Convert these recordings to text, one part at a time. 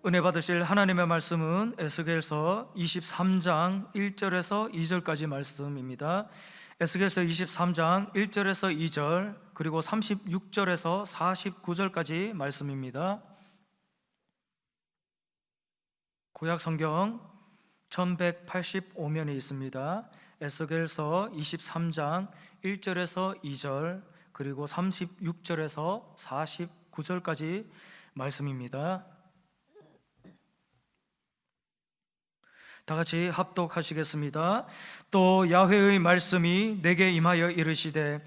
은혜 받으실 하나님의 말씀은 에스겔서 23장 1절에서 2절까지 말씀입니다. 에스겔서 23장 1절에서 2절 그리고 36절에서 49절까지 말씀입니다. 구약 성경 1185면에 있습니다. 에스겔서 23장 1절에서 2절 그리고 36절에서 49절까지 말씀입니다. 다 같이 합독하시겠습니다. 또 야훼의 말씀이 내게 임하여 이르시되,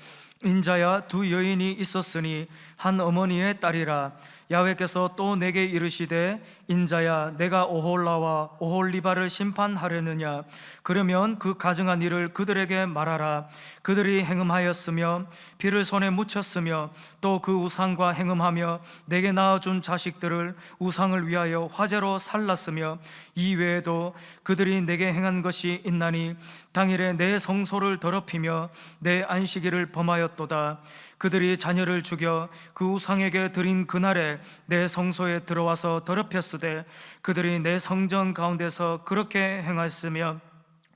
인자야, 두 여인이 있었으니 한 어머니의 딸이라. 야훼께서 또 내게 이르시되, 인자야, 내가 오홀라와 오홀리바를 심판하려느냐? 그러면 그 가증한 일을 그들에게 말하라. 그들이 행음하였으며 피를 손에 묻혔으며 또 그 우상과 행음하며 내게 낳아준 자식들을 우상을 위하여 화제로 살랐으며 이 외에도 그들이 내게 행한 것이 있나니 당일에 내 성소를 더럽히며 내 안식일을 범하였도다. 그들이 자녀를 죽여 그 우상에게 드린 그날에 내 성소에 들어와서 더럽혔으되 그들이 내 성전 가운데서 그렇게 행하였으며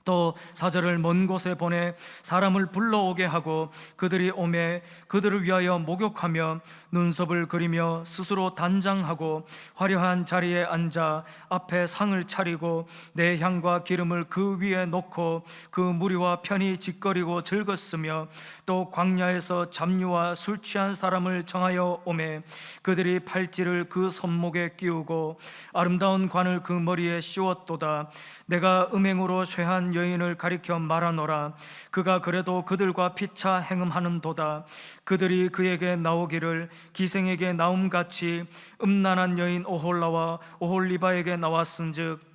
또 사절을 먼 곳에 보내 사람을 불러오게 하고 그들이 오매 그들을 위하여 목욕하며 눈썹을 그리며 스스로 단장하고 화려한 자리에 앉아 앞에 상을 차리고 내 향과 기름을 그 위에 놓고 그 무리와 편히 짓거리고 즐겼으며 또 광야에서 잡류와 술 취한 사람을 정하여 오매 그들이 팔찌를 그 손목에 끼우고 아름다운 관을 그 머리에 씌웠도다. 내가 음행으로 쇠한 여인을 가리켜 말하노라. 그가 그래도 그들과 피차 행음하는도다. 그들이 그에게 나오기를 기생에게 나옴같이 음란한 여인 오홀라와 오홀리바에게 나왔은즉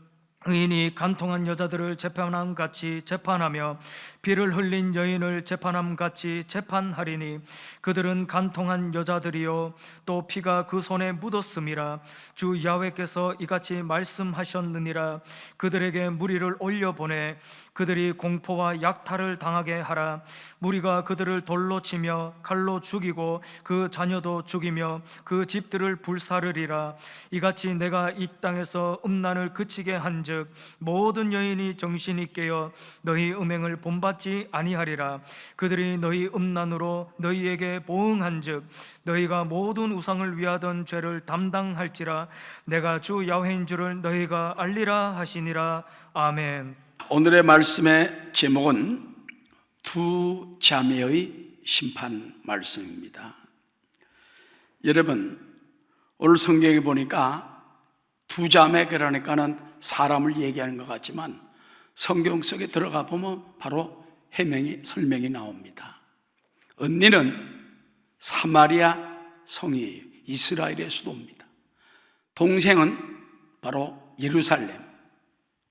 의인이 간통한 여자들을 재판함같이 재판하며 피를 흘린 여인을 재판함같이 재판하리니 그들은 간통한 여자들이요 또 피가 그 손에 묻었음이라. 주 야훼께서 이같이 말씀하셨느니라. 그들에게 무리를 올려보내 그들이 공포와 약탈을 당하게 하라. 무리가 그들을 돌로 치며 칼로 죽이고 그 자녀도 죽이며 그 집들을 불사르리라. 이같이 내가 이 땅에서 음란을 그치게 한즉 모든 여인이 정신이 깨어 너희 음행을 본받지 아니하리라. 그들이 너희 음란으로 너희에게 보응한즉 너희가 모든 우상을 위하던 죄를 담당할지라. 내가 주 야훼인 줄을 너희가 알리라 하시니라. 아멘. 오늘의 말씀의 제목은 두 자매의 심판 말씀입니다. 여러분, 오늘 성경에 보니까 두 자매, 그러니까는 사람을 얘기하는 것 같지만 성경 속에 들어가 보면 바로 설명이 나옵니다. 언니는 사마리아 성이에요. 이스라엘의 수도입니다. 동생은 바로 예루살렘,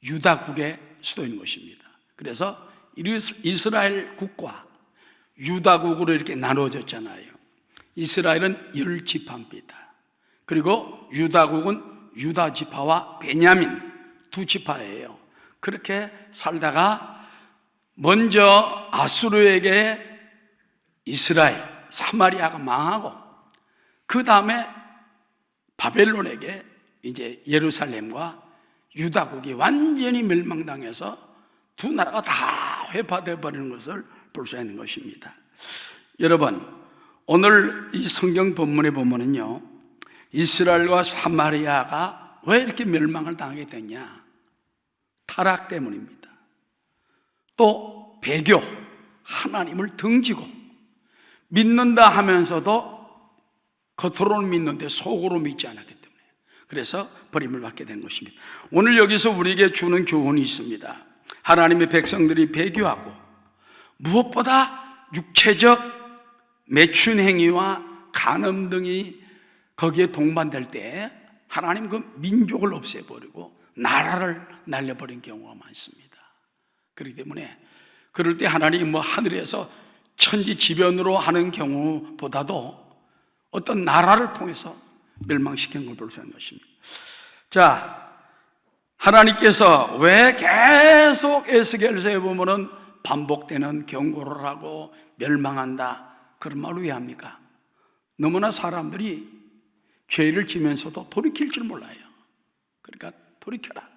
유다국의 수도인 것입니다. 그래서 이스라엘 국과 유다국으로 이렇게 나눠졌잖아요. 이스라엘은 10지파입니다. 그리고 유다국은 유다 지파와 베냐민 두 지파예요. 그렇게 살다가 먼저 아수르에게 이스라엘, 사마리아가 망하고 그 다음에 바벨론에게 이제 예루살렘과 유다국이 완전히 멸망당해서 두 나라가 다 회파되어 버리는 것을 볼 수 있는 것입니다. 여러분, 오늘 이 성경 본문에 보면은요, 이스라엘과 사마리아가 왜 이렇게 멸망을 당하게 됐냐? 타락 때문입니다. 또 배교, 하나님을 등지고 믿는다 하면서도 겉으로는 믿는데 속으로 믿지 않았기 때문에 그래서 버림을 받게 된 것입니다. 오늘 여기서 우리에게 주는 교훈이 있습니다. 하나님의 백성들이 배교하고 무엇보다 육체적 매춘 행위와 간음 등이 거기에 동반될 때 하나님 그 민족을 없애버리고 나라를 날려버린 경우가 많습니다. 그렇기 때문에 그럴 때 하나님이 하늘에서 천지지변으로 하는 경우보다도 어떤 나라를 통해서 멸망시킨 걸 볼 수 있는 것입니다. 자, 하나님께서 왜 계속 에스겔서에 보면은 반복되는 경고를 하고 멸망한다 그런 말을 왜 합니까? 너무나 사람들이 죄를 지면서도 돌이킬 줄 몰라요. 그러니까 돌이켜라.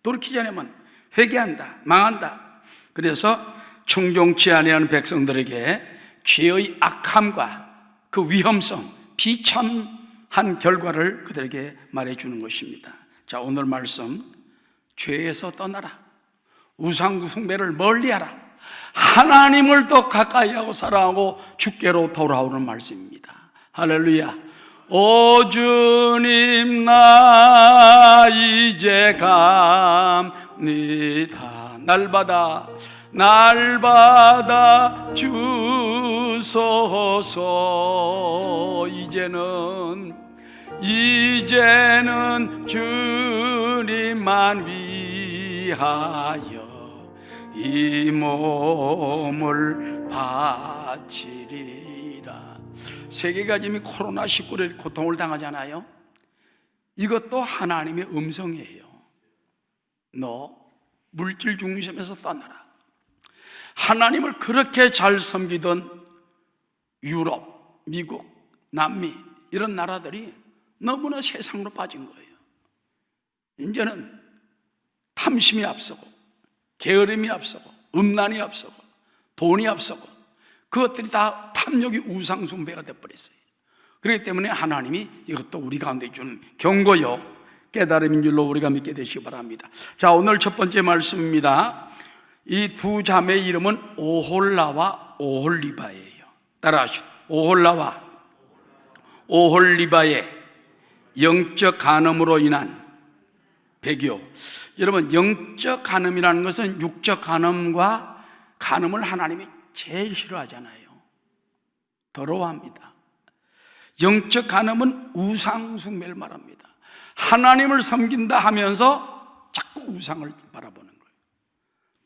돌이키지 않으면 회개한다, 망한다. 그래서 청종치 아니하는 백성들에게 죄의 악함과 그 위험성, 비참한 결과를 그들에게 말해주는 것입니다. 자, 오늘 말씀, 죄에서 떠나라, 우상 숭배를 멀리하라, 하나님을 더 가까이 하고 사랑하고 주께로 돌아오는 말씀입니다. 할렐루야. 오 주님, 나 이제 갑니다. 날 받아 주소서. 이제는 주님만 위하여 이 몸을 바치리라. 세계가 지금 코로나19로 고통을 당하잖아요. 이것도 하나님의 음성이에요. 너 물질 중심에서 떠나라. 하나님을 그렇게 잘 섬기던 유럽, 미국, 남미 이런 나라들이 너무나 세상으로 빠진 거예요. 이제는 탐심이 앞서고 게으름이 앞서고 음란이 앞서고 돈이 앞서고 그것들이 다 탐욕이 우상 숭배가 되어버렸어요. 그렇기 때문에 하나님이 이것도 우리 가운데 주는 경고요, 깨달음인 줄로 우리가 믿게 되시기 바랍니다. 자, 오늘 첫 번째 말씀입니다. 이 두 자매의 이름은 오홀라와 오홀리바예요. 따라하시죠. 오홀라와 오홀리바의 영적 간음으로 인한 배교. 여러분, 영적 간음이라는 것은 육적 간음과 간음을 하나님이 제일 싫어하잖아요. 더러워합니다. 영적 간음은 우상 숭배를 말합니다. 하나님을 섬긴다 하면서 자꾸 우상을 바라보는 거예요.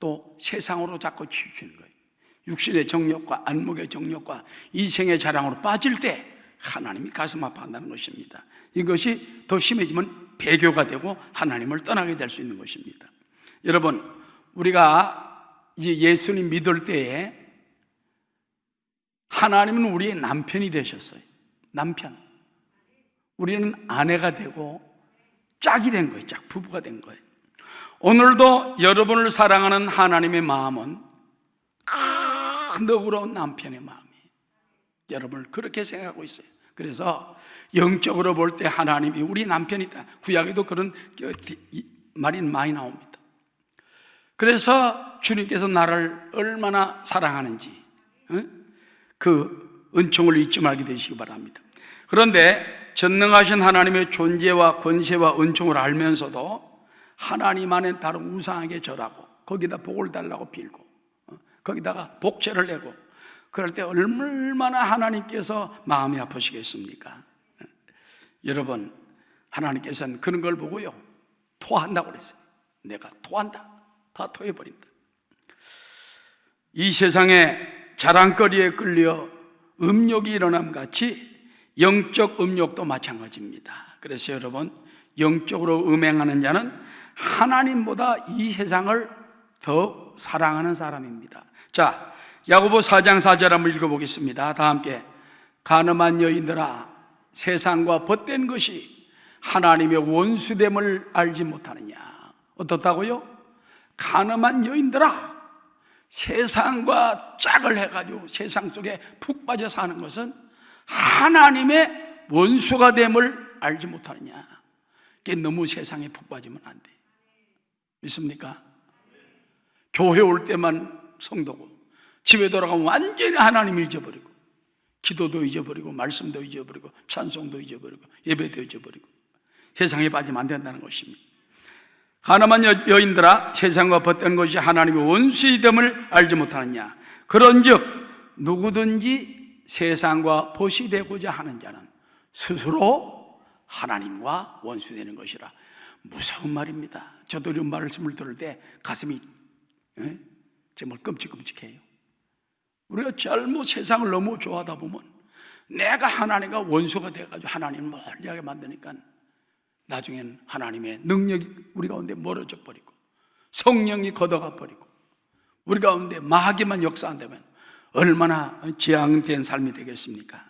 또 세상으로 자꾸 치우치는 거예요. 육신의 정욕과 안목의 정욕과 이생의 자랑으로 빠질 때 하나님이 가슴 아파한다는 것입니다. 이것이 더 심해지면 배교가 되고 하나님을 떠나게 될 수 있는 것입니다. 여러분, 우리가 이제 예수님 믿을 때에 하나님은 우리의 남편이 되셨어요. 남편. 우리는 아내가 되고 짝이 된 거예요. 짝 부부가 된 거예요. 오늘도 여러분을 사랑하는 하나님의 마음은 너그러운 남편의 마음이에요. 여러분을 그렇게 생각하고 있어요. 그래서 영적으로 볼 때 하나님이 우리 남편이다. 구약에도 그런 말이 많이 나옵니다. 그래서 주님께서 나를 얼마나 사랑하는지 그 은총을 잊지 말게 되시기 바랍니다. 그런데 전능하신 하나님의 존재와 권세와 은총을 알면서도 하나님 안에 다른 우상에게 절하고 거기다 복을 달라고 빌고 거기다가 복제를 내고 그럴 때 얼마나 하나님께서 마음이 아프시겠습니까? 여러분, 하나님께서는 그런 걸 보고요, 토한다고 그랬어요. 내가 토한다. 다 토해버린다. 이 세상에 자랑거리에 끌려 음욕이 일어남 같이 영적 음욕도 마찬가지입니다. 그래서 여러분, 영적으로 음행하는 자는 하나님보다 이 세상을 더 사랑하는 사람입니다. 자, 야고보 4장 4절 한번 읽어보겠습니다. 다 함께. 가늠한 여인들아, 세상과 벗된 것이 하나님의 원수됨을 알지 못하느냐. 어떻다고요? 가늠한 여인들아, 세상과 짝을 해가지고 세상 속에 푹 빠져 사는 것은 하나님의 원수가 됨을 알지 못하느냐. 그게 너무 세상에 푹 빠지면 안 돼. 믿습니까? 교회 올 때만 성도고 집에 돌아가면 완전히 하나님 잊어버리고 기도도 잊어버리고 말씀도 잊어버리고 찬송도 잊어버리고 예배도 잊어버리고 세상에 빠지면 안 된다는 것입니다. 가늠한 여인들아, 세상과 벗된 것이 하나님의 원수됨을 알지 못하느냐. 그런즉 누구든지 세상과 벗이 되고자 하는 자는 스스로 하나님과 원수되는 것이라. 무서운 말입니다. 저도 이런 말씀을 들을 때 가슴이 정말 끔찍끔찍해요. 우리가 잘못 세상을 너무 좋아하다 보면 내가 하나님과 원수가 돼가지고 하나님을 멀리하게 만드니까 나중엔 하나님의 능력이 우리 가운데 멀어져 버리고 성령이 걷어가 버리고 우리 가운데 마귀만 역사한다면 얼마나 지향된 삶이 되겠습니까?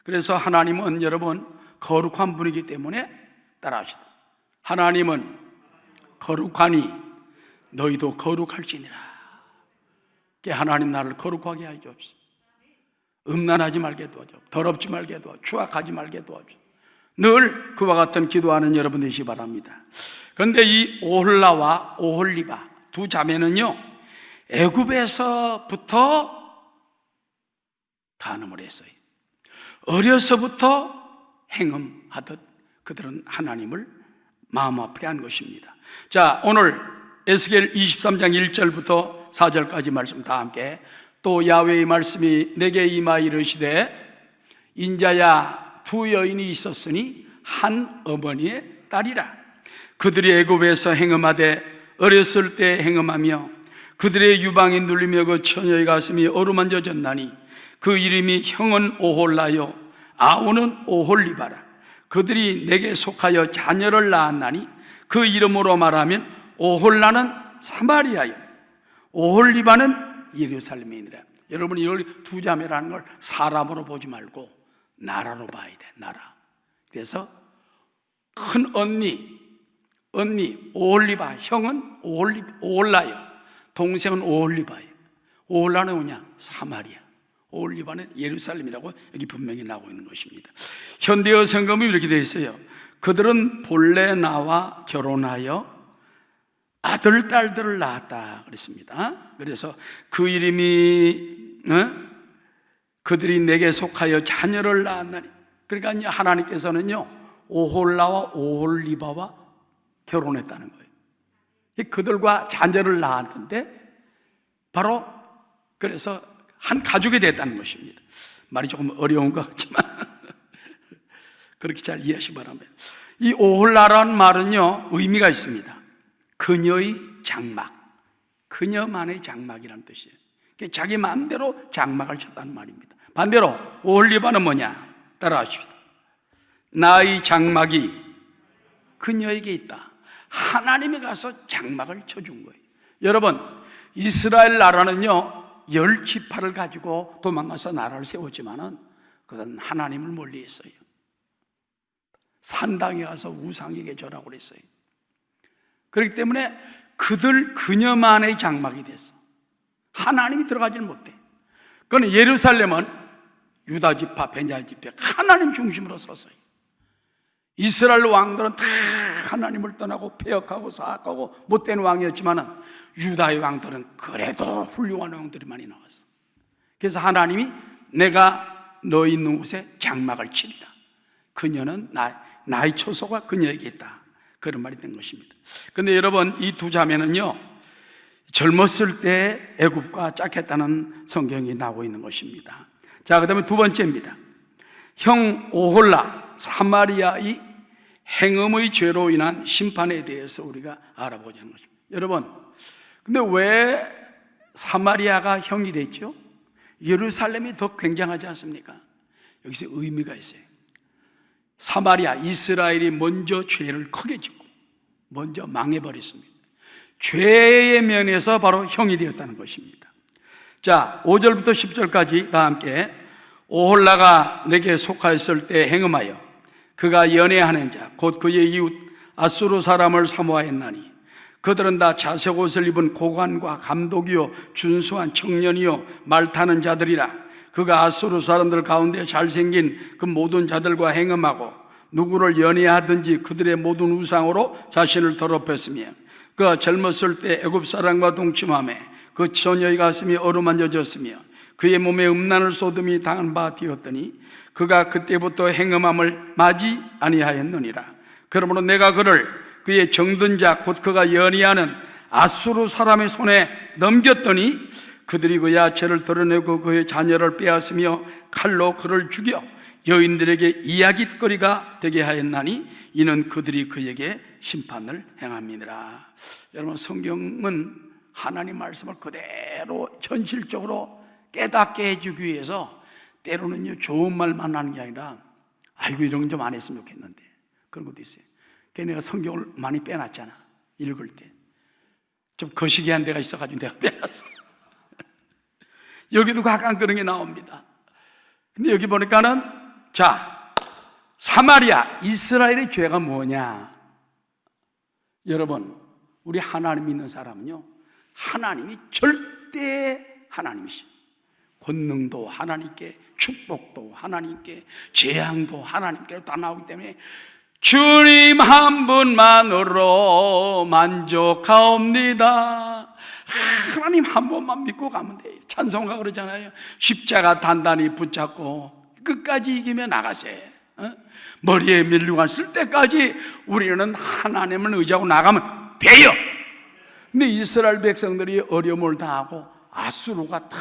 그래서 하나님은 여러분 거룩한 분이기 때문에 따라하시다. 하나님은 거룩하니 너희도 거룩할지니라. 하나님 나를 거룩하게 하여 주옵소서. 음란하지 말게 도와줘. 더럽지 말게 도와줘. 추악하지 말게 도와줘. 늘 그와 같은 기도하는 여러분 되시기 바랍니다. 그런데 이 오홀라와 오홀리바 두 자매는요, 애굽에서부터 간음을 했어요. 어려서부터 행음하듯 그들은 하나님을 마음 아프게 한 것입니다. 자, 오늘 에스겔 23장 1절부터 4절까지 말씀 다 함께. 또 야훼의 말씀이 내게 임하여 이르시되 인자야, 두 여인이 있었으니 한 어머니의 딸이라. 그들이 애굽에서 행음하되 어렸을 때 행음하며 그들의 유방이 눌리며 그 처녀의 가슴이 어루만져졌나니 그 이름이 형은 오홀라요 아우는 오홀리바라. 그들이 내게 속하여 자녀를 낳았나니 그 이름으로 말하면 오홀라는 사마리아요 오홀리바는 예루살렘이니라. 여러분, 이 두 자매라는 걸 사람으로 보지 말고 나라로 봐야 돼. 나라. 그래서 큰 언니 오홀리바, 형은 오홀라요, 동생은 오홀리바예요. 오홀라는 뭐냐? 사마리아. 오홀리바는 예루살렘이라고 여기 분명히 나오고 있는 것입니다. 현대어 성경이 이렇게 되어 있어요. 그들은 본래 나와 결혼하여 아들, 딸들을 낳았다 그랬습니다. 그래서 그 이름이 그들이 내게 속하여 자녀를 낳았나니. 그러니까 하나님께서는요, 오홀라와 오홀리바와 결혼했다는 거예요. 그들과 자녀를 낳았는데 바로 그래서 한 가족이 됐다는 것입니다. 말이 조금 어려운 것 같지만 그렇게 잘 이해하시기 바랍니다. 이 오홀라라는 말은요, 의미가 있습니다. 그녀의 장막, 그녀만의 장막이라는 뜻이에요. 자기 마음대로 장막을 쳤다는 말입니다. 반대로 오홀리바는 뭐냐? 따라하십시오. 나의 장막이 그녀에게 있다. 하나님이 가서 장막을 쳐준 거예요. 여러분, 이스라엘 나라는요, 10지파를 가지고 도망가서 나라를 세웠지만은 그건 하나님을 멀리했어요. 산당에 가서 우상에게 절하고 그랬어요. 그렇기 때문에 그녀만의 장막이 됐어. 하나님이 들어가질 못해. 그건 예루살렘은 유다 지파, 베냐민 지파 하나님 중심으로 섰어요. 이스라엘 왕들은 다 하나님을 떠나고 폐역하고 사악하고 못된 왕이었지만은 유다의 왕들은 그래도 훌륭한 왕들이 많이 나왔어. 그래서 하나님이 내가 너 있는 곳에 장막을 치리라. 그녀는 나의 처소가 그녀에게 있다. 그런 말이 된 것입니다. 그런데 여러분, 이 두 자매는요, 젊었을 때 애굽과 짝했다는 성경이 나오고 있는 것입니다. 자, 그 다음에 두 번째입니다. 형 오홀라, 사마리아의 행음의 죄로 인한 심판에 대해서 우리가 알아보자 하는 것입니다. 여러분, 근데 왜 사마리아가 형이 됐죠? 예루살렘이 더 굉장하지 않습니까? 여기서 의미가 있어요. 사마리아, 이스라엘이 먼저 죄를 크게 짓고 먼저 망해버렸습니다. 죄의 면에서 바로 형이 되었다는 것입니다. 자, 5절부터 10절까지 다 함께. 오홀라가 내게 속하였을 때 행음하여 그가 연애하는 자 곧 그의 이웃 아수르 사람을 사모하였나니 그들은 다 자색 옷을 입은 고관과 감독이요 준수한 청년이요 말 타는 자들이라. 그가 아수르 사람들 가운데 잘생긴 그 모든 자들과 행음하고 누구를 연애하든지 그들의 모든 우상으로 자신을 더럽혔으며 그가 젊었을 때 애굽 사람과 동침하며 그 처녀의 가슴이 어루만져졌으며 그의 몸에 음란을 쏟음이 당한 바 되었더니 그가 그때부터 행음함을 마지 아니하였느니라. 그러므로 내가 그의 정든 자 곧 그가 연애하는 아수르 사람의 손에 넘겼더니 그들이 그 야채를 드러내고 그의 자녀를 빼앗으며 칼로 그를 죽여 여인들에게 이야깃거리가 되게 하였나니 이는 그들이 그에게 심판을 행함이니라. 여러분, 성경은 하나님 말씀을 그대로 현실적으로 깨닫게 해주기 위해서 때로는요, 좋은 말만 하는 게 아니라 아이고 이런 건 좀 안 했으면 좋겠는데 그런 것도 있어요. 그래서 내가 성경을 많이 빼놨잖아. 읽을 때 좀 거시기한 데가 있어가지고 내가 빼놨어. 여기도 가끔 그런 게 나옵니다. 근데 여기 보니까는 자, 사마리아, 이스라엘의 죄가 뭐냐? 여러분, 우리 하나님 믿는 사람은요, 하나님이 절대 하나님이시. 권능도 하나님께, 축복도 하나님께, 재앙도 하나님께로 다 나오기 때문에 주님 한 분만으로 만족하옵니다. 하나님 한 번만 믿고 가면 돼요. 찬송가 그러잖아요. 십자가 단단히 붙잡고 끝까지 이기며 나가세. 머리에 밀류관 쓸 때까지 우리는 하나님을 의지하고 나가면 돼요. 근데 이스라엘 백성들이 어려움을 당하고 아수르가 딱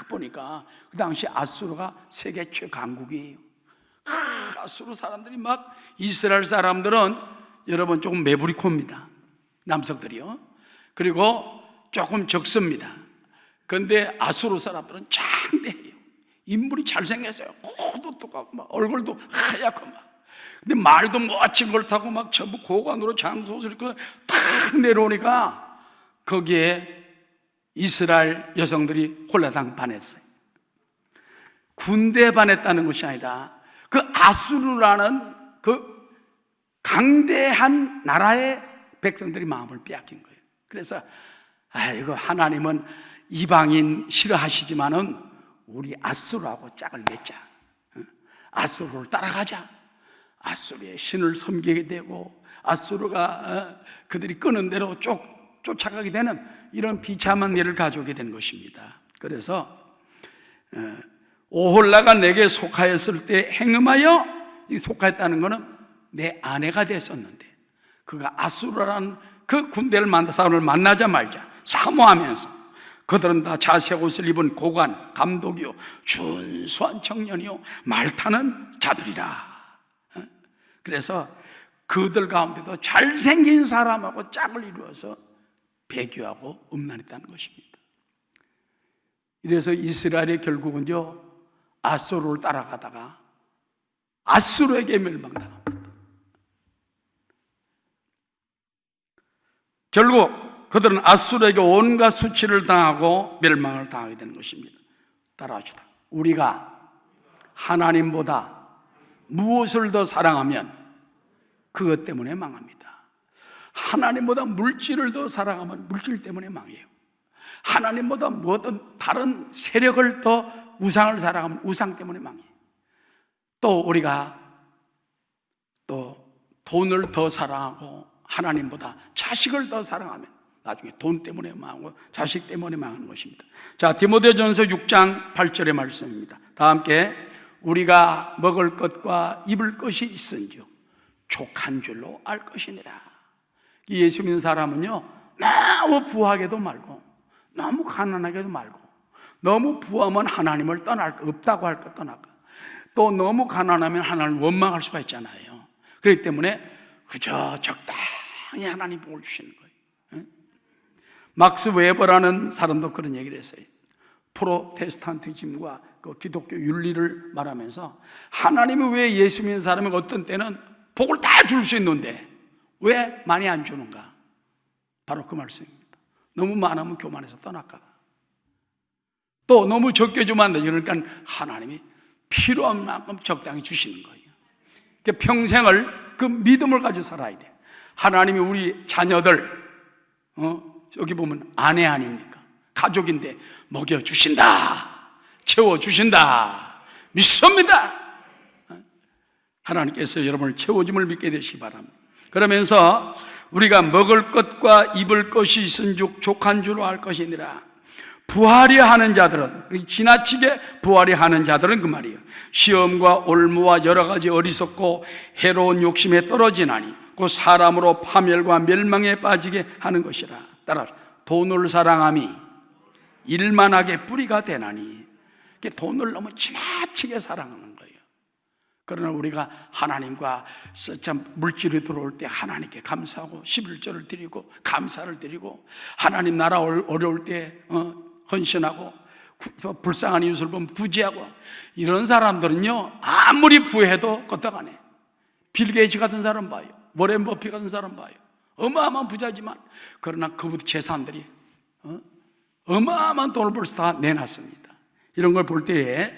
보니까 그 당시 아수르가 세계 최강국이에요. 아수르 사람들이 막, 이스라엘 사람들은 여러분 조금 매부리코입니다. 남성들이요. 그리고 조금 적습니다. 그런데 아수르 사람들은 장대해요. 인물이 잘생겼어요. 코도 똑같고 막 얼굴도 하얗고 막. 근데 말도 멋진 걸 타고 막 전부 고관으로 장소를 입고 탁 내려오니까 거기에 이스라엘 여성들이 홀라당 반했어요. 군대에 반했다는 것이 아니라 그 아수르라는 그 강대한 나라의 백성들이 마음을 빼앗긴 거예요. 그래서 이거 하나님은 이방인 싫어하시지만은 우리 아수르하고 짝을 맺자. 아수르를 따라가자. 아수르의 신을 섬기게 되고 아수르가 그들이 끄는 대로 쫓아가게 되는 이런 비참한 일을 가져오게 된 것입니다. 그래서 오홀라가 내게 속하였을 때 행음하여, 이 속하였다는 것은 내 아내가 됐었는데 그가 아수르라는 그 군대를 사람을 만나자마자 사모하면서, 그들은 다 자색 옷을 입은 고관, 감독이요 준수한 청년이요 말타는 자들이라. 그래서 그들 가운데도 잘생긴 사람하고 짝을 이루어서 배교하고 음란했다는 것입니다. 이래서 이스라엘이 결국은요 아수르를 따라가다가 아수르에게 멸망당합니다. 결국 그들은 아수르에게 온갖 수치를 당하고 멸망을 당하게 되는 것입니다. 따라합시다. 우리가 하나님보다 무엇을 더 사랑하면 그것 때문에 망합니다. 하나님보다 물질을 더 사랑하면 물질 때문에 망해요. 하나님보다 뭐든 다른 세력을 더, 우상을 사랑하면 우상 때문에 망해요. 또 우리가 또 돈을 더 사랑하고 하나님보다 자식을 더 사랑하면 나중에 돈 때문에 망하고 자식 때문에 망하는 것입니다. 자, 디모데전서 6장 8절의 말씀입니다. 다 함께, 우리가 먹을 것과 입을 것이 있은즉 족한 줄로 알 것이니라. 예수 믿는 사람은요 너무 부하게도 말고 너무 가난하게도 말고, 너무 부하면 하나님을 떠날 거 없다고 할 것 떠나가, 또 너무 가난하면 하나님을 원망할 수가 있잖아요. 그렇기 때문에 그저 적당히 하나님 복을 주시는 거예요. 막스 웨버라는 사람도 그런 얘기를 했어요. 프로테스탄티즘과 그 기독교 윤리를 말하면서, 하나님이 왜 예수 믿는 사람에게 어떤 때는 복을 다 줄 수 있는데 왜 많이 안 주는가? 바로 그 말씀입니다. 너무 많으면 교만해서 떠날까 봐. 또 너무 적게 주면 안 돼. 그러니까 하나님이 필요한 만큼 적당히 주시는 거예요. 그러니까 평생을 그 믿음을 가지고 살아야 돼. 하나님이 우리 자녀들, 여기 보면 아내 아닙니까? 가족인데 먹여주신다, 채워주신다, 믿습니다. 하나님께서 여러분을 채워줌을 믿게 되시기 바랍니다. 그러면서 우리가 먹을 것과 입을 것이 있은즉 족한 줄로 알 것이니라. 부하려 하는 자들은, 지나치게 부하려 하는 자들은 그 말이에요, 시험과 올무와 여러 가지 어리석고 해로운 욕심에 떨어지나니 그 사람으로 파멸과 멸망에 빠지게 하는 것이라. 따라 돈을 사랑함이 일만하게 뿌리가 되나니, 돈을 너무 지나치게 사랑하는 거예요. 그러나 우리가 하나님과 참 물질이 들어올 때 하나님께 감사하고 11조를 드리고 감사를 드리고, 하나님 나라 어려울 때 헌신하고, 불쌍한 이웃을 보면 구제하고, 이런 사람들은요 아무리 부해도 껐다가네. 빌 게이츠 같은 사람 봐요, 워렌 버핏 같은 사람 봐요. 어마어마한 부자지만 그러나 그분들 재산들이 어마어마한 돈을 벌써 다 내놨습니다. 이런 걸 볼 때에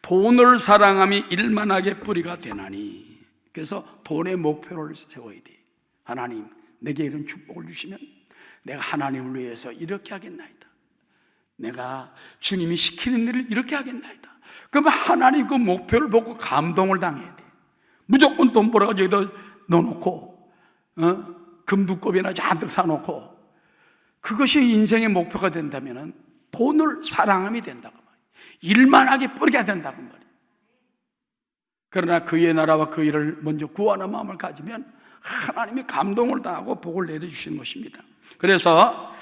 돈을 사랑함이 일만하게 뿌리가 되나니, 그래서 돈의 목표를 세워야 돼. 하나님, 내게 이런 축복을 주시면 내가 하나님을 위해서 이렇게 하겠나이다. 내가 주님이 시키는 일을 이렇게 하겠나이다. 그러면 하나님 그 목표를 보고 감동을 당해야 돼. 무조건 돈 벌어가지고 여기다 넣어놓고 금두껍이나 잔뜩 사놓고 그것이 인생의 목표가 된다면 돈을 사랑함이 된다고 말이에요. 일만하게 뿌리게 된다고 말이에요. 그러나 그의 나라와 그 일을 먼저 구하는 마음을 가지면 하나님이 감동을 당하고 복을 내려주시는 것입니다. 그래서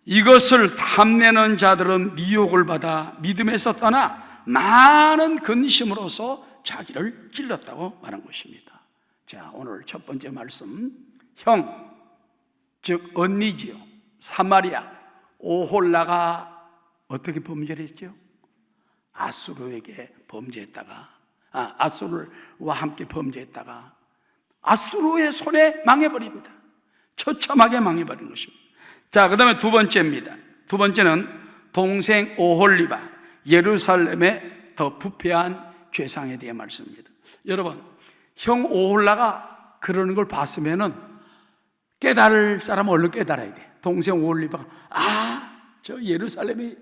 이것을 탐내는 자들은 미혹을 받아 믿음에서 떠나 많은 근심으로서 자기를 찔렀다고 말한 것입니다. 자, 오늘 첫 번째 말씀, 형, 즉 언니지요, 사마리아 오홀라가 어떻게 범죄를 했죠? 아수르에게 범죄했다가 아수르와 함께 범죄했다가 아수르의 손에 망해버립니다. 처참하게 망해버린 것입니다. 자, 그 다음에 두 번째입니다. 두 번째는 동생 오홀리바, 예루살렘의 더 부패한 죄상에 대해 말씀입니다. 여러분, 형 오홀라가 그러는 걸 봤으면은 깨달을 사람은 얼른 깨달아야 돼. 동생 오홀리바가 저 예루살렘이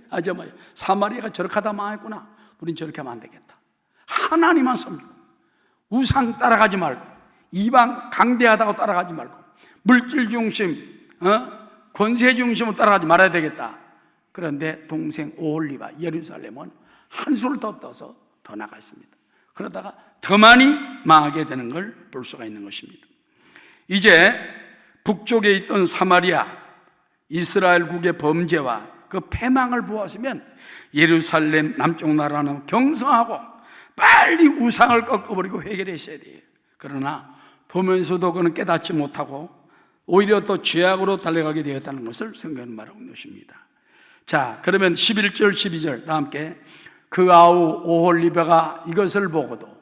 사마리아가 저렇게 하다 망했구나. 우린 저렇게 하면 안 되겠다. 하나님만 섬기고 우상 따라가지 말고 이방 강대하다고 따라가지 말고 물질 중심, 권세 중심으로 따라가지 말아야 되겠다. 그런데 동생 오홀리바 예루살렘은 한수를 더 떠서 더 나갔습니다. 그러다가 더 많이 망하게 되는 걸 볼 수가 있는 것입니다. 이제 북쪽에 있던 사마리아 이스라엘국의 범죄와 그 패망을 보았으면 예루살렘 남쪽 나라는 경성하고 빨리 우상을 꺾어버리고 회개했어야 돼요. 그러나 보면서도 그는 깨닫지 못하고 오히려 또 죄악으로 달려가게 되었다는 것을 성경은 말하고 있는 것입니다. 자, 그러면 11절 12절 다 함께 그 아우 오홀리바가 이것을 보고도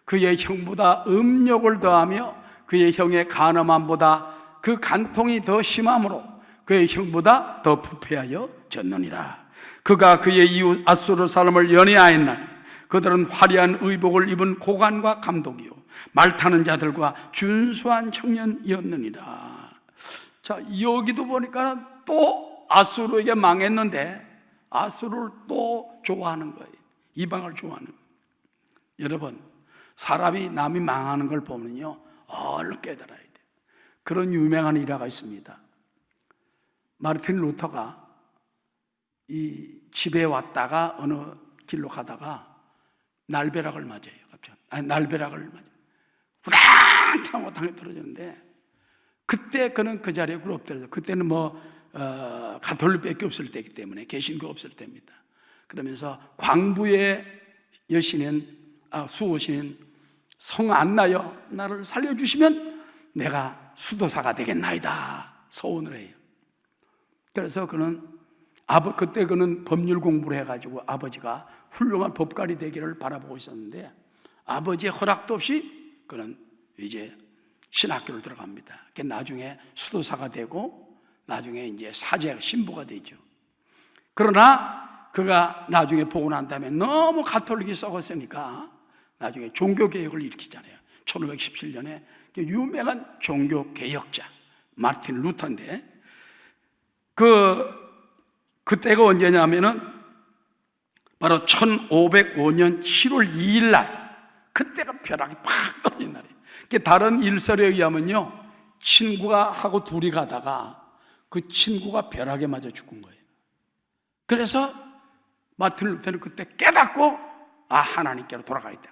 그의 형보다 음욕을 더하며 그의 형의 간음함보다 그 간통이 더 심함으로 그의 형보다 더 부패하여 졌느니라. 그가 그의 이웃 아수르 사람을 연애하였나니 그들은 화려한 의복을 입은 고관과 감독이요 말 타는 자들과 준수한 청년이었느니라. 자, 여기도 보니까 또 아수르에게 망했는데 아수르를 또 좋아하는 거예요. 이방을 좋아하는 거예요. 여러분, 사람이 남이 망하는 걸 보면요 얼른 깨달아야 돼요. 그런 유명한 일화가 있습니다. 마르틴 루터가 이 집에 왔다가 어느 길로 가다가 날벼락을 맞아요. 갑자기 날벼락을 맞아요. 후당탕 땅에 떨어지는데 그때 그는 그 자리에 엎드려서 그때는 가톨릭밖에 없을 때이기 때문에 개신교 없을 때입니다. 그러면서 광부의 여신인 수호신인 성 안나여 나를 살려주시면 내가 수도사가 되겠나이다 서원을 해요. 그래서 그는 그때 그는 법률 공부를 해가지고 아버지가 훌륭한 법관이 되기를 바라보고 있었는데 아버지의 허락도 없이 그는 이제 신학교를 들어갑니다. 나중에 수도사가 되고 나중에 이제 신부가 되죠. 그러나 그가 나중에 보고 난 다음에 너무 가톨릭이 썩었으니까 나중에 종교개혁을 일으키잖아요. 1517년에 유명한 종교개혁자 마르틴 루터인데 그때가 언제냐면은 바로 1505년 7월 2일 날 그때가 벼락이 팍 떨어진 날이에요. 다른 일설에 의하면요 친구가 하고 둘이 가다가 그 친구가 벼락에 맞아 죽은 거예요. 그래서 마틴 루터는 그때 깨닫고 하나님께로 돌아가 있다.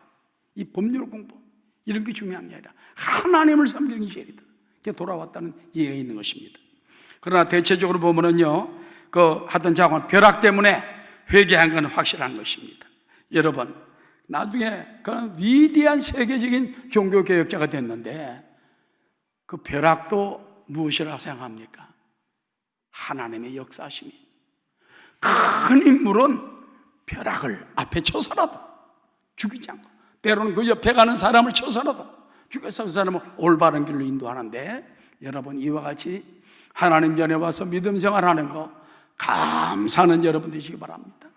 이 법률 공부 이런 게 중요한 게 아니라 하나님을 섬기는 게 제일이다. 이렇게 돌아왔다는 이해가 있는 것입니다. 그러나 대체적으로 보면은요 하던 작은 벼락 때문에 회개한 건 확실한 것입니다. 여러분, 나중에 그런 위대한 세계적인 종교개혁자가 됐는데 그 벼락도 무엇이라고 생각합니까? 하나님의 역사심이. 큰 인물은 벼락을 앞에 쳐서라도 죽이지 않고 때로는 그 옆에 가는 사람을 쳐서라도 죽여서 그 사람을 올바른 길로 인도하는데 여러분, 이와 같이 하나님 전에 와서 믿음 생활하는 거 감사하는 여러분 되시기 바랍니다.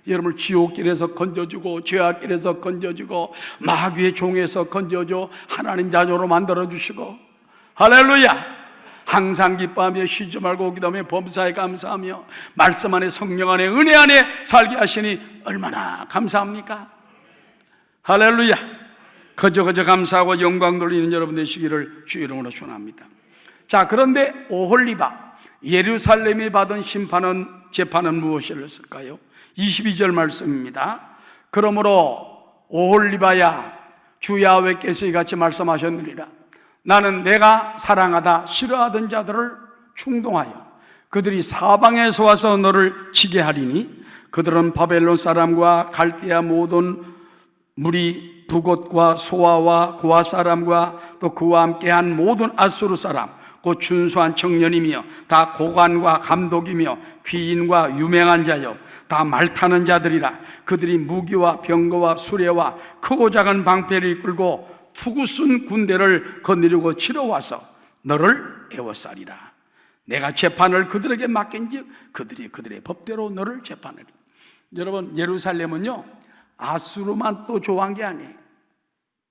여러분을 지옥길에서 건져주고 죄악길에서 건져주고 마귀의 종에서 건져줘 하나님 자녀로 만들어주시고 할렐루야, 항상 기뻐하며 쉬지 말고 기도하며 범사에 감사하며 말씀 안에 성령 안에 은혜 안에 살게 하시니 얼마나 감사합니까? 할렐루야. 거저 감사하고 영광 돌리는 여러분 되시기를 주 이름으로 축원합니다. 자, 그런데 오홀리바 예루살렘이 받은 재판은 무엇이었을까요? 22절 말씀입니다. 그러므로 오홀리바야 주 야훼께서 이같이 말씀하셨느니라. 나는 내가 사랑하다 싫어하던 자들을 충동하여 그들이 사방에서 와서 너를 치게 하리니 그들은 바벨론 사람과 갈대아 모든 무리 북옷과 소아와 고아 사람과 또 그와 함께한 모든 아수르 사람 곧 준수한 청년이며 다 고관과 감독이며 귀인과 유명한 자여 다 말타는 자들이라. 그들이 무기와 병거와 수레와 크고 작은 방패를 이끌고 투구쓴 군대를 거느리고 치러 와서 너를 애워싸리라. 내가 재판을 그들에게 맡긴즉 그들이 그들의 법대로 너를 재판하리. 여러분, 예루살렘은요 아수르만 또 좋아한 게 아니에요.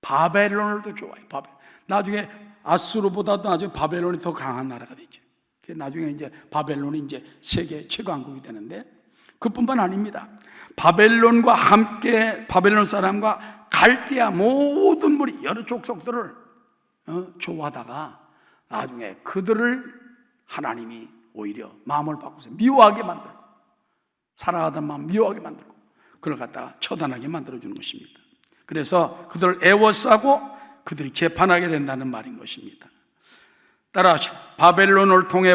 바벨론을 또 좋아해요. 나중에 아수르보다도 나중에 바벨론이 더 강한 나라가 되죠. 나중에 이제 바벨론이 이제 세계 최강국이 되는데, 그뿐만 아닙니다. 바벨론과 함께 바벨론 사람과 갈대아 모든 무리 여러 족속들을 좋아하다가 나중에 그들을 하나님이 오히려 마음을 바꾸서 미워하게 만들고, 사랑하던 마음 미워하게 만들고 그걸 갖다가 처단하게 만들어주는 것입니다. 그래서 그들을 애워싸고 그들이 재판하게 된다는 말인 것입니다. 따라하시오. 바벨론을 통해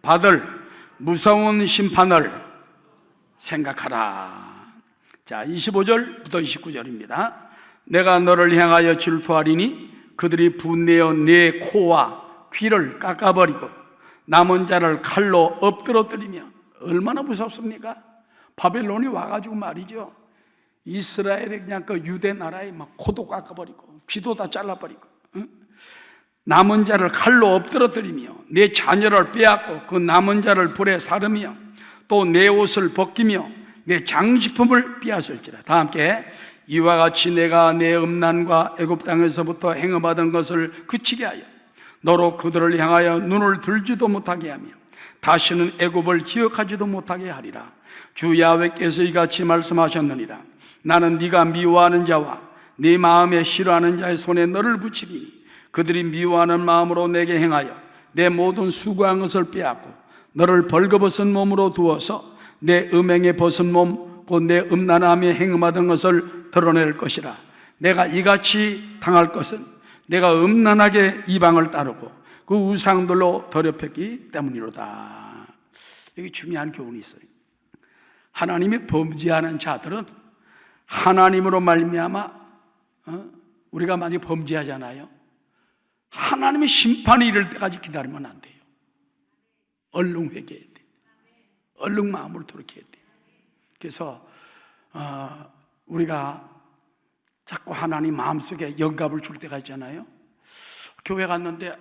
받을 무서운 심판을 생각하라. 자, 25절부터 29절입니다. 내가 너를 향하여 질투하리니 그들이 분내어 네 코와 귀를 깎아버리고 남은 자를 칼로 엎드러뜨리며. 얼마나 무섭습니까? 바벨론이 와가지고 말이죠, 이스라엘의 그냥 그 유대 나라에 막 코도 깎아버리고 귀도 다 잘라버리고, 남은 자를 칼로 엎드러뜨리며 내 자녀를 빼앗고 그 남은 자를 불에 사르며 또 내 옷을 벗기며 내 장식품을 빼앗을지라. 다 함께 이와 같이 내가 내 음란과 애굽 땅에서부터 행함하던 것을 그치게 하여 너로 그들을 향하여 눈을 들지도 못하게 하며 다시는 애굽을 기억하지도 못하게 하리라. 주 야훼께서 이같이 말씀하셨느니라. 나는 네가 미워하는 자와 네 마음에 싫어하는 자의 손에 너를 붙이리니 그들이 미워하는 마음으로 내게 행하여 내 모든 수고한 것을 빼앗고 너를 벌거벗은 몸으로 두어서 내 음행에 벗은 몸 곧 내 음란함에 행음하던 것을 드러낼 것이라. 내가 이같이 당할 것은 내가 음란하게 이방을 따르고 그 우상들로 더럽혔기 때문이로다. 여기 중요한 교훈이 있어요. 하나님이 범죄하는 자들은 하나님으로 말미암아 우리가 만약에 범죄하잖아요, 하나님의 심판이 이를 때까지 기다리면 안 돼요. 얼른 회개해야 돼요. 얼른 마음을 돌이켜야 돼요. 그래서 우리가 자꾸 하나님 마음속에 영감을 줄 때가 있잖아요. 교회 갔는데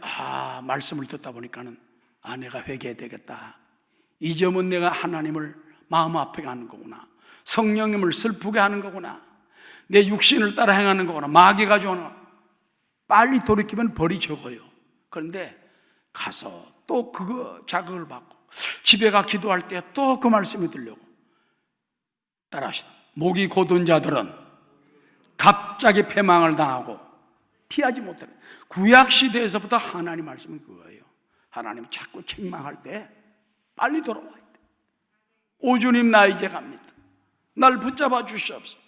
말씀을 듣다 보니까는 내가 회개해야 되겠다. 이 점은 내가 하나님을 마음 아프게 하는 거구나, 성령님을 슬프게 하는 거구나, 내 육신을 따라 행하는 거구나, 마귀가 좋아하는 거구나. 빨리 돌이키면 벌이 적어요. 그런데 가서 또 그거 자극을 받고 집에 가 기도할 때 또 그 말씀이 들려고. 따라하시다. 목이 곧은 자들은 갑자기 패망을 당하고 피하지 못하는, 구약시대에서부터 하나님 말씀은 그거예요. 하나님 자꾸 책망할 때 빨리 돌아와야 돼. 오 주님, 나 이제 갑니다. 날 붙잡아 주시옵소서.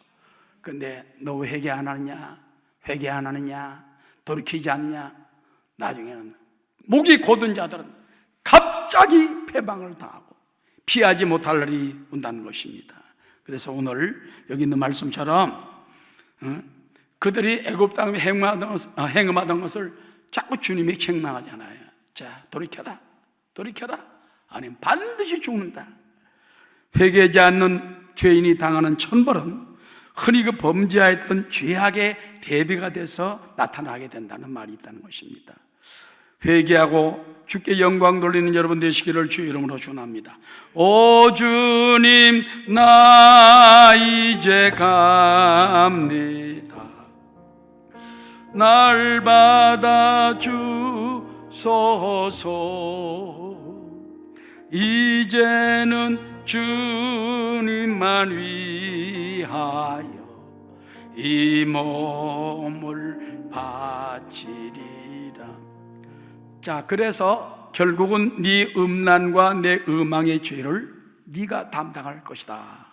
근데 너 회개 안 하느냐, 회개 안 하느냐, 돌이키지 않느냐, 나중에는 목이 곧은 자들은 갑자기 패망을 당하고 피하지 못할 날이 온다는 것입니다. 그래서 오늘 여기 있는 말씀처럼 그들이 애굽 땅에 행음하던 것을 자꾸 주님이 책망하잖아요. 자, 돌이켜라, 돌이켜라, 아니면 반드시 죽는다. 회개하지 않는 죄인이 당하는 천벌은 흔히 그 범죄하였던 죄악의 대비가 돼서 나타나게 된다는 말이 있다는 것입니다. 회개하고 주께 영광 돌리는 여러분 되시기를 주 이름으로 축원합니다. 오 주님, 나 이제 갑니다. 날 받아주소서. 이제는 주님만 위하여 이 몸을 바치리라. 자, 그래서 결국은 네 음란과 내 음행의 죄를 네가 담당할 것이다.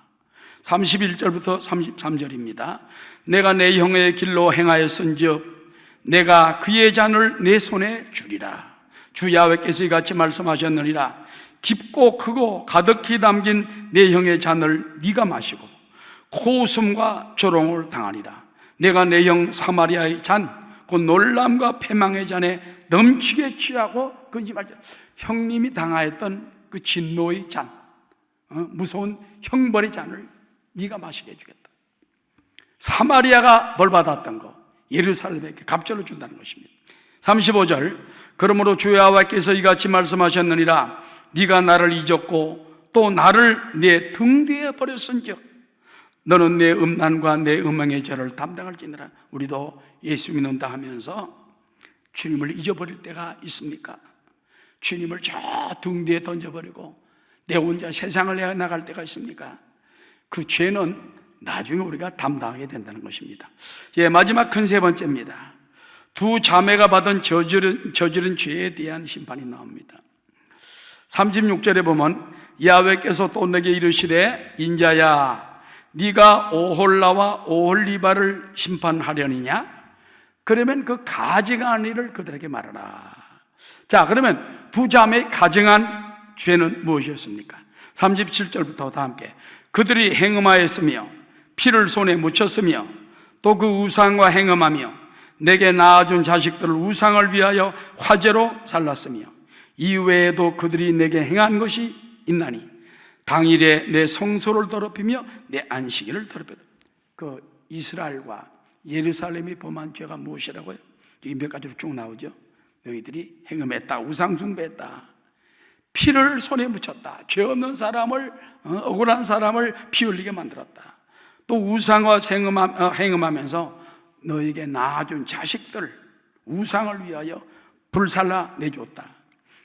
31절부터 33절입니다. 내가 내 형의 길로 행하였은즉 내가 그의 잔을 내 손에 주리라. 주 야훼께서 이같이 말씀하셨느니라. 깊고 크고 가득히 담긴 내 형의 잔을 네가 마시고 코웃음과 조롱을 당하리라. 내가 내 형 사마리아의 잔, 곧 놀람과 패망의 잔에 넘치게 취하고, 그지 말자, 형님이 당하였던 그 진노의 잔, 무서운 형벌의 잔을 네가 마시게 해주겠다. 사마리아가 벌 받았던 거 예루살렘에게 갑절로 준다는 것입니다. 35절. 그러므로 주 여호와께서 이같이 말씀하셨느니라. 네가 나를 잊었고 또 나를 내 등 뒤에 버렸은즉 너는 내 음란과 내 음행의 죄를 담당할지니라. 우리도 예수 믿는다 하면서 주님을 잊어버릴 때가 있습니까? 주님을 저 등 뒤에 던져버리고 내 혼자 세상을 나갈 때가 있습니까? 그 죄는 나중에 우리가 담당하게 된다는 것입니다. 예, 마지막 큰 세 번째입니다. 두 자매가 받은 저지른 죄에 대한 심판이 나옵니다. 36절에 보면 야훼께서 또 내게 이르시되 인자야 네가 오홀라와 오홀리바를 심판하려니냐? 그러면 그 가증한 일을 그들에게 말하라. 자, 그러면 두 자매의 가증한 죄는 무엇이었습니까? 37절부터 다 함께. 그들이 행음하였으며 피를 손에 묻혔으며 또 그 우상과 행음하며 내게 낳아준 자식들을 우상을 위하여 화제로 살랐으며 이외에도 그들이 내게 행한 것이 있나니 당일에 내 성소를 더럽히며 내 안식일을 더럽혔다. 그 이스라엘과 예루살렘이 범한 죄가 무엇이라고요? 여기 몇 가지로 쭉 나오죠. 너희들이 행음했다, 우상 숭배했다, 피를 손에 묻혔다, 죄 없는 사람을, 억울한 사람을 피 흘리게 만들었다, 또 우상과 행음하면서 너에게 낳아준 자식들 우상을 위하여 불살라 내줬다.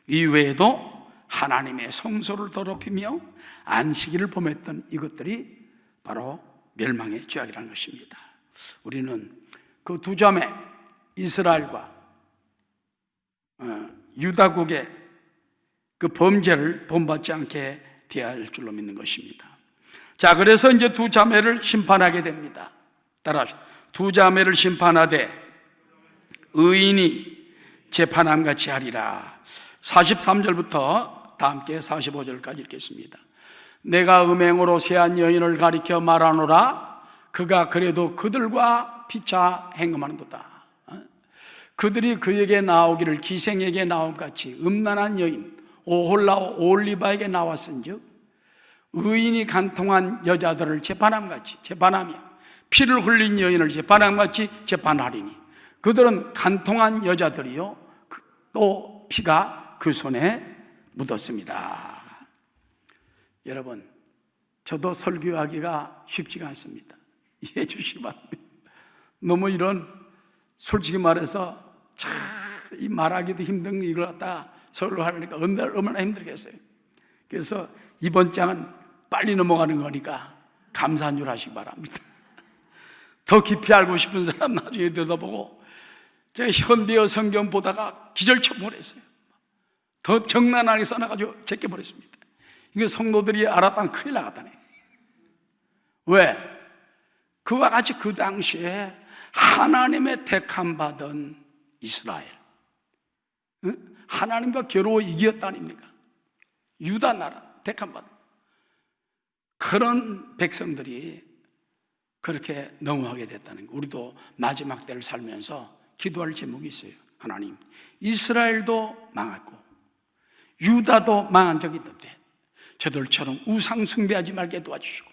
이외에도 하나님의 성소를 더럽히며 안식일을 범했던 이것들이 바로 멸망의 죄악이라는 것입니다. 우리는 그 두 자매 이스라엘과 유다국의 그 범죄를 본받지 않게 대할 줄로 믿는 것입니다. 자, 그래서 이제 두 자매를 심판하게 됩니다. 따라서 두 자매를 심판하되 의인이 재판함같이 하리라. 43절부터 다 함께 45절까지 읽겠습니다. 내가 음행으로 세한 여인을 가리켜 말하노라. 그가 그래도 그들과 피차 행음하는도다. 그들이 그에게 나오기를 기생에게 나온같이 음란한 여인 오홀라와 오홀리바에게 나왔은즉 의인이 간통한 여자들을 재판함같이 재판하며 피를 흘린 여인을 재판함같이 재판하리니 그들은 간통한 여자들이요 또 피가 그 손에 묻었습니다. 여러분, 저도 설교하기가 쉽지가 않습니다. 이해해 주시기 바랍니다. 너무 이런 솔직히 말해서 참 이 말하기도 힘든 이걸 갖다 설교하려니까 얼마나 힘들겠어요. 그래서 이번 장은 빨리 넘어가는 거니까 감사한 줄 아시기 바랍니다. 더 깊이 알고 싶은 사람 나중에 들어보고 제가 현대어 성경 보다가 기절초문을 했어요. 더 정난하게 써놔가지고 제껴버렸습니다. 이거 성도들이 알았다면 큰일 나갔다네. 왜? 그와 같이 그 당시에 하나님의 택함 받은 이스라엘, 하나님과 겨루어 이겼다 아닙니까? 유다 나라 택함 받은 그런 백성들이 그렇게 넘어가게 됐다는 거. 우리도 마지막 때를 살면서 기도할 제목이 있어요. 하나님, 이스라엘도 망했고 유다도 망한 적이 있는데 저들처럼 우상 숭배하지 말게 도와주시고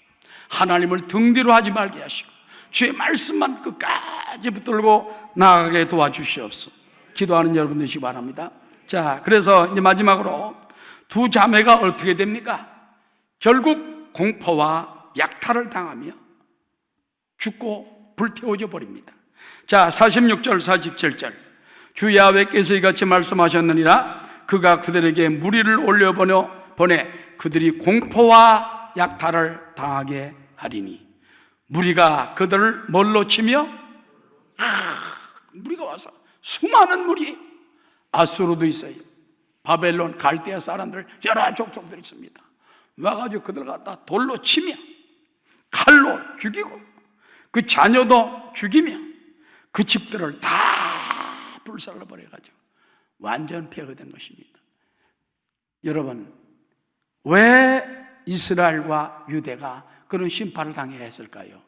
하나님을 등뒤로 하지 말게 하시고 주의 말씀만 끝까지 붙들고 나아가게 도와주시옵소서. 기도하는 여러분 되시기 바랍니다. 자, 그래서 이제 마지막으로 두 자매가 어떻게 됩니까? 결국 공포와 약탈을 당하며 죽고 불태워져 버립니다. 자, 46절 47절 주 야훼께서 이같이 말씀하셨느니라. 그가 그들에게 무리를 보내 그들이 공포와 약탈을 당하게 하리니. 무리가 그들을 뭘로 치며? 무리가 와서, 수많은 무리, 아수르도 있어요, 바벨론, 갈대아 사람들, 여러 족속들이 있습니다. 와가지고 그들 갖다 돌로 치며, 칼로 죽이고, 그 자녀도 죽이며, 그 집들을 다 불살라 버려가지고 완전 폐허된 것입니다. 여러분, 왜 이스라엘과 유대가 그런 심판을 당해야 했을까요?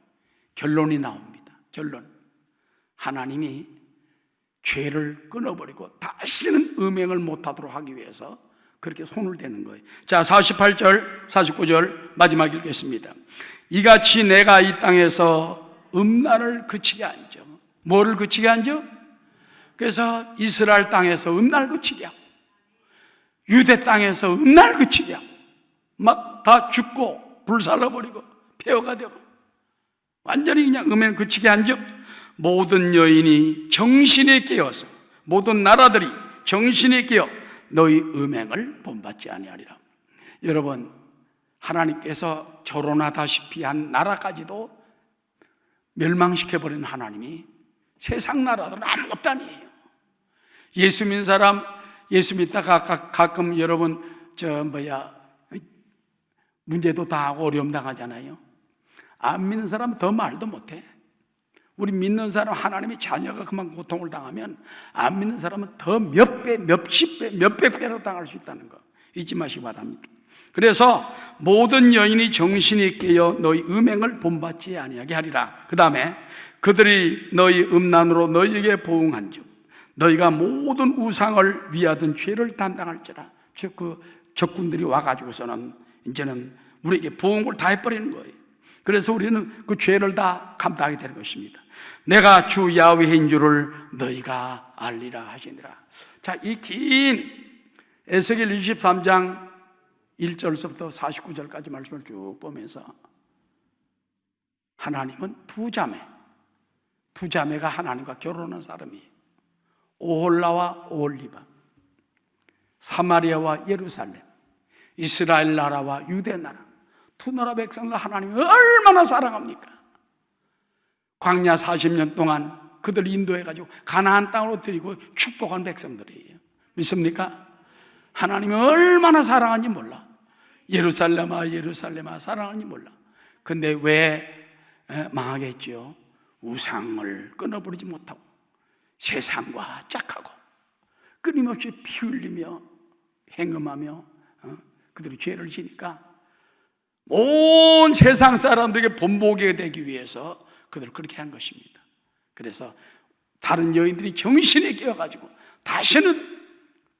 결론이 나옵니다. 결론. 하나님이 죄를 끊어버리고 다시는 음행을 못하도록 하기 위해서 그렇게 손을 대는 거예요. 자, 48절 49절 마지막 읽겠습니다. 이같이 내가 이 땅에서 음란을 그치게 한죠. 뭐를 그치게 한죠? 그래서 이스라엘 땅에서 음란을 그치게 하고, 유대 땅에서 음란을 그치게 하고, 막 다 죽고 불살라버리고 폐허가 되고 완전히 그냥 음행을 그치게 한즉 모든 여인이 정신에 깨어서, 모든 나라들이 정신에 깨어 너희 음행을 본받지 아니하리라. 여러분, 하나님께서 결혼하다시피 한 나라까지도 멸망시켜버린 하나님이 세상 나라들은 아무것도 아니에요. 예수 믿는 사람, 예수 믿다가 가끔 여러분 문제도 당하고 어려움 당하잖아요. 안 믿는 사람은 더 말도 못해. 우리 믿는 사람, 하나님의 자녀가 그만 고통을 당하면 안 믿는 사람은 더 몇 배, 몇십 배, 몇백 배로 당할 수 있다는 거 잊지 마시기 바랍니다. 그래서 모든 여인이 정신이 깨어 너희 음행을 본받지 아니하게 하리라. 그 다음에 그들이 너희 음란으로 너희에게 보응한즉 너희가 모든 우상을 위하던 죄를 담당할지라. 즉 그 적군들이 와가지고서는 이제는 우리에게 보응을 다 해버리는 거예요. 그래서 우리는 그 죄를 다 감당하게 되는 것입니다. 내가 주 야훼인 줄을 너희가 알리라 하시니라. 자, 이 긴 에스겔 23장 1절서부터 49절까지 말씀을 쭉 보면서 하나님은 두 자매가 하나님과 결혼한 사람이에요. 오홀라와 오홀리바, 사마리아와 예루살렘, 이스라엘 나라와 유대 나라, 두 나라 백성을 하나님이 얼마나 사랑합니까? 광야 40년 동안 그들 인도해가지고 가나안 땅으로 드리고 축복한 백성들이에요. 믿습니까? 하나님이 얼마나 사랑하는지 몰라. 예루살렘아 예루살렘아 사랑하는지 몰라. 근데 왜 망하겠죠? 우상을 끊어버리지 못하고 세상과 짝하고 끊임없이 피 흘리며 행음하며 그들이 죄를 지니까 온 세상 사람들에게 본보게 되기 위해서 그들을 그렇게 한 것입니다. 그래서 다른 여인들이 정신에 깨어가지고 다시는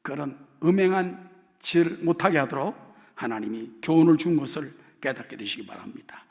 그런 음행한 짓을 못하게 하도록 하나님이 교훈을 준 것을 깨닫게 되시기 바랍니다.